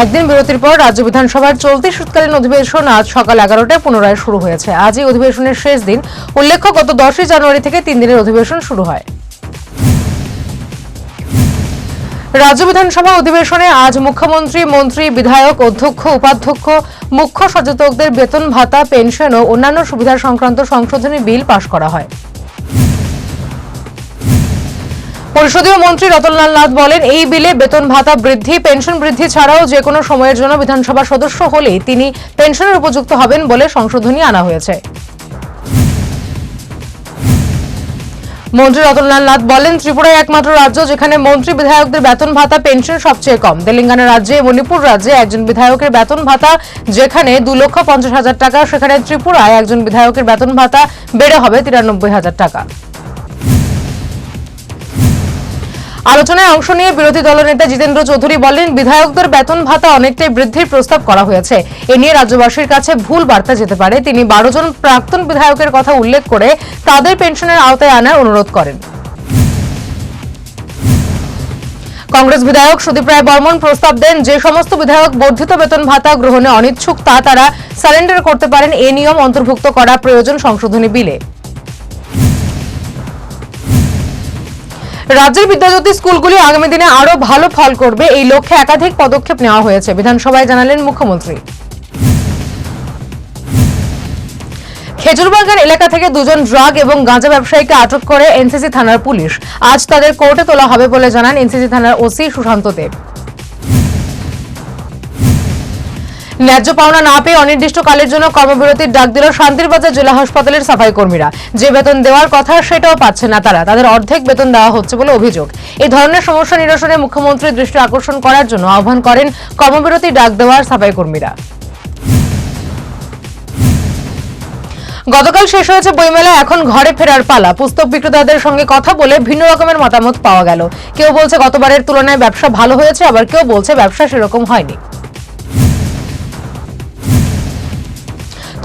একদিন বিরতির পর রাজ্য বিধানসভার চলতি শীতকালীন অধিবেশন আজ সকাল 11টায় পুনরায় শুরু হয়েছে। আজ এই অধিবেশনের শেষ দিন। উল্লেখ্য, গত 10ই জানুয়ারি থেকে 3 দিনের অধিবেশন শুরু হয়। রাজ্য বিধানসভা অধিবেশনে আজ মুখ্যমন্ত্রী, মন্ত্রী, বিধায়ক, অধ্যক্ষ, উপাধ্যক্ষ, মুখ্য সচেতকদের বেতন ভাতা, পেনশন ও অন্যান্য সুবিধা সংক্রান্ত সংশোধনী বিল পাশ করা হয়। পরিষদীয় মন্ত্রী রতনলাল নাথ বলেন, এই বিলে বেতন ভাতা বৃদ্ধি, পেনশন বৃদ্ধি ছাড়াও যে কোনো সময়ের জন্য বিধানসভা সদস্য হলেই তিনি পেনশনের উপযুক্ত হবেন বলে সংশোধনী আনা হয়েছে। মন্ত্রী রতনলাল নাথ বলেন, ত্রিপুরায় একমাত্র রাজ্য যেখানে মন্ত্রী বিধায়কদের বেতন ভাতা, পেনশন সবচেয়ে কম। তেলেঙ্গানা রাজ্যে, মণিপুর রাজ্যে একজন বিধায়কের বেতন ভাতা যেখানে 2,50,000 টাকা, সেখানে ত্রিপুরায় একজন বিধায়কের বেতন ভাতা বেড়ে হবে 93,000 টাকা। আলোচনায় অংশ নিয়ে বিরোধী দলনেতা জিতেন্দ্র চৌধুরী বলেন, বিধায়কদের বেতন ভাতা অনেকটাই বৃদ্ধির প্রস্তাব করা হয়েছে। এ নিয়ে রাজ্যবাসীর কাছে ভুল বার্তা যেতে পারে। তিনি 12 জন প্রাক্তন বিধায়কের কথা উল্লেখ করে তাদের পেনশনের আওতায় আনার অনুরোধ করেন। কংগ্রেস বিধায়ক সুদীপ রায় বর্মন প্রস্তাব দেন, যে সমস্ত বিধায়ক বর্ধিত বেতন ভাতা গ্রহণে অনিচ্ছুক তারা সারেন্ডার করতে পারেন। এই নিয়ম অন্তর্ভুক্ত করা প্রয়োজন সংশোধনী বিলে। রাজ্যের বিদ্যাজ্যোতি স্কুলগুলি আগামী দিনে আরো ভালো ফল করবে, এই লক্ষ্যে একাধিক পদক্ষেপ নেওয়া হয়েছে, বিধানসভায় জানালেন মুখ্যমন্ত্রী। খেজুরবাগান এলাকা থেকে 2 জন ড্রাগ এবং গাঁজা ব্যবসায়ীকে আটক করে এনসিসি থানার পুলিশ। আজ তাদের কোর্টে তোলা হবে বলে জানান এনসিসি থানার ওসি সুশান্ত দেব। ন্যায্য পাওনা না পেয়ে অনির্দিষ্টকালের জন্য কর্মবিরতির ডাক দিল শান্তিরবাজার জেলা হাসপাতালের সাফাই কর্মীরা। যে বেতন দেওয়ার কথা সেটাও পাচ্ছে না তারা, তাদের অর্ধেক বেতন দেওয়া হচ্ছে বলে অভিযোগ। এই ধরনের সমস্যা নিরসনে মুখ্যমন্ত্রীর দৃষ্টি আকর্ষণ করার জন্য আহ্বান করেন কর্মবিরতি ডাক দেওয়ার সাফাই কর্মীরা। গতকাল শেষ হয়েছে বইমেলা, এখন ঘরে ফেরার পালা। পুস্তক বিক্রেতাদের সঙ্গে কথা বলে ভিন্ন রকমের মতামত পাওয়া গেল। কেউ বলছে গতবারের তুলনায় ব্যবসা ভালো হয়েছে, আবার কেউ বলছে ব্যবসা সেরকম হয়নি।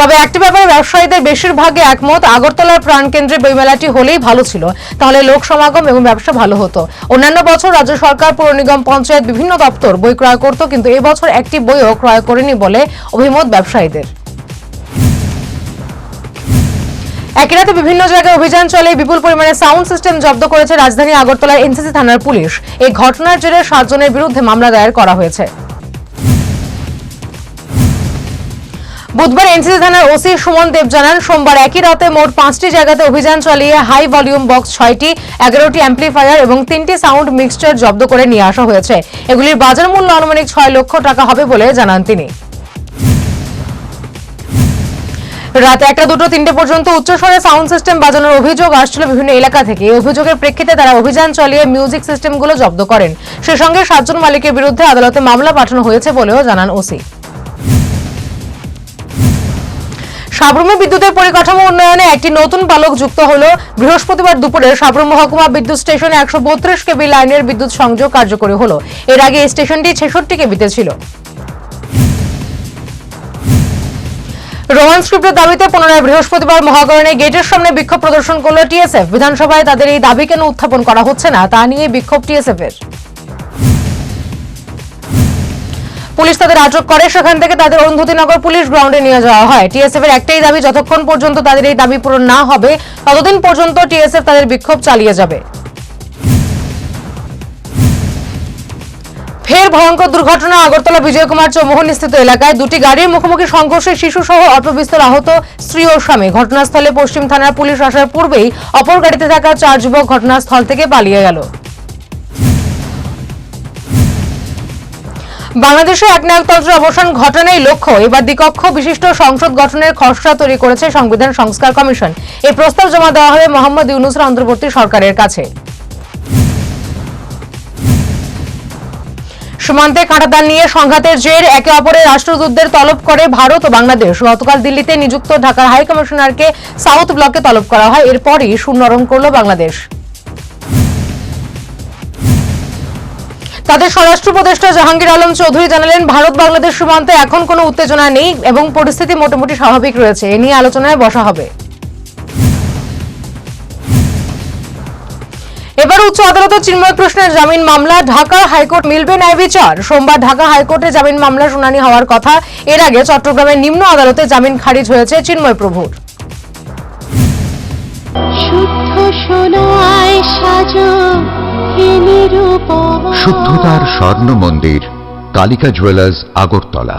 তবে একটি ব্যাপারে ব্যবসায়ীদের বেশিরভাগই একমত, আগরতলার প্রাণকেন্দ্রে বইমেলাটি হলেই ভালো ছিল, তাহলে লোক সমাগম এবং ব্যবসা ভালো হতো। অন্যান্য বছর রাজ্য সরকার, পৌর নিগম, পঞ্চায়েত, বিভিন্ন দপ্তর বই ক্রয় করত, কিন্তু এবছর একটি বইও ক্রয় করেনি বলে অভিমত ব্যবসায়ীদের। একই রাতে বিভিন্ন জায়গায় অভিযান চলে, বিপুল পরিমাণে সাউন্ড সিস্টেম জব্দ করেছে রাজধানী আগরতলার এনসিসি থানার পুলিশ। এই ঘটনার জেরে 7 জনের বিরুদ্ধে মামলা দায়ের করা হয়েছে। বুধবার এনসিসি থানার ওসি সুমন দেব জানান, সোমবার একই রাতে মোট 5টি জায়গাতে অভিযান চালিয়ে হাই ভলিউম বক্স 6টি, 11টি অ্যাম্পলিফায়ার এবং 3টি সাউন্ড মিক্সচার জব্দ করে নিয়ে আসা হয়েছে। এগুলির বাজার মূল্য আনুমানিক 6 লক্ষ টাকা হবে বলে জানান তিনি। রাত 1টা, 2টো, 3টে পর্যন্ত উচ্চস্বরে সাউন্ড সিস্টেম বাজানোর অভিযোগ আসছিল বিভিন্ন এলাকা থেকে। এই অভিযোগের প্রেক্ষিতে তারা অভিযান চালিয়ে মিউজিক সিস্টেমগুলো জব্দ করেন। সে সঙ্গে 7 জন মালিকের বিরুদ্ধে আদালতে মামলা পাঠানো হয়েছে বলেও জানান ওসি। সাবরুমে বিদ্যুতের পরিকাঠামো উন্নয়নে একটি নতুন পালক যুক্ত হলো। বৃহস্পতিবার দুপুরে সাবরুম মহকুমা বিদ্যুৎ স্টেশনে 132 কেবি লাইনের বিদ্যুৎ সংযোগ কার্যকরী হলো। এর আগে এই স্টেশনটি 66 কেবিতে ছিল। রোমান স্ক্রিপ্টের দাবিতে পুনরায় বৃহস্পতিবার মহাকরণে গেটের সামনে বিক্ষোভ প্রদর্শন করল টিএসএফ। বিধানসভায় তাদের এই দাবি কেন উত্থাপন করা হচ্ছে না তা নিয়ে বিক্ষোভ টিএসএফ এর। পুলিশ তাদের আটক করে, সেখান থেকে তাদের অরুন্ধতিনগর পুলিশ গ্রাউন্ডে নিয়ে যাওয়া হয়। টিএসএফ এর একটাই দাবি, যতক্ষণ পর্যন্ত তাদের এই দাবি পূরণ না হবে ততদিন পর্যন্ত টিএসএফ তাদের বিক্ষোভ চালিয়ে যাবে। ফের ভয়ঙ্কর দুর্ঘটনা আগরতলা বিজয় কুমার চৌমোহন স্থিত এলাকায় 2টি গাড়ির মুখোমুখি সংঘর্ষে শিশু সহ অল্প বিস্তর আহত স্ত্রী ও স্বামী। ঘটনাস্থলে পশ্চিম থানার পুলিশ আসার পূর্বেই অপর গাড়িতে থাকা 4 যুবক ঘটনাস্থল থেকে পালিয়ে গেল। বাংলাদেশে একনায়কতন্ত্রের অবসান ঘটানোই লক্ষ্য। এবার দ্বিকক্ষ বিশিষ্ট সংসদ গঠনের খসড়া তৈরি করেছে সংবিধান সংস্কার কমিশন। এই প্রস্তাব জমা দেওয়া হবে মোহাম্মদ ইউনূসের অন্তর্বর্তী সরকারের কাছে। সীমান্তে কাঁটাতার নিয়ে সংঘাতের জের একে অপরের রাষ্ট্রদূতদের তলব করে ভারত ও বাংলাদেশ। গতকাল দিল্লিতে নিযুক্ত ঢাকার হাই কমিশনারকে সাউথ ব্লকে তলব করা হয়। এরপরই সুনরম করল বাংলাদেশ। তাদের স্বরাষ্ট্র উপদেষ্টা জাহাঙ্গীর আলম চৌধুরী জানালেন, ভারত বাংলাদেশ সীমান্তে এখন কোনো উত্তেজনা নেই এবং পরিস্থিতি মোটামুটি স্বাভাবিক রয়েছে। এ নিয়ে আলোচনায় বসা হবে। এবার উচ্চ আদালতে চিন্ময় কৃষ্ণের জামিন মামলা, ঢাকা হাইকোর্ট মিলবে ন্যায় বিচার। সোমবার ঢাকা হাইকোর্টে জামিন মামলা শুনানি হওয়ার কথা। এর আগে চট্টগ্রামের নিম্ন আদালতে জামিন খারিজ হয়েছে চিন্ময় প্রভুর। শুদ্ধতার স্বর্ণ মন্দির, কালিকা জুয়েলার্স, আগরতলা।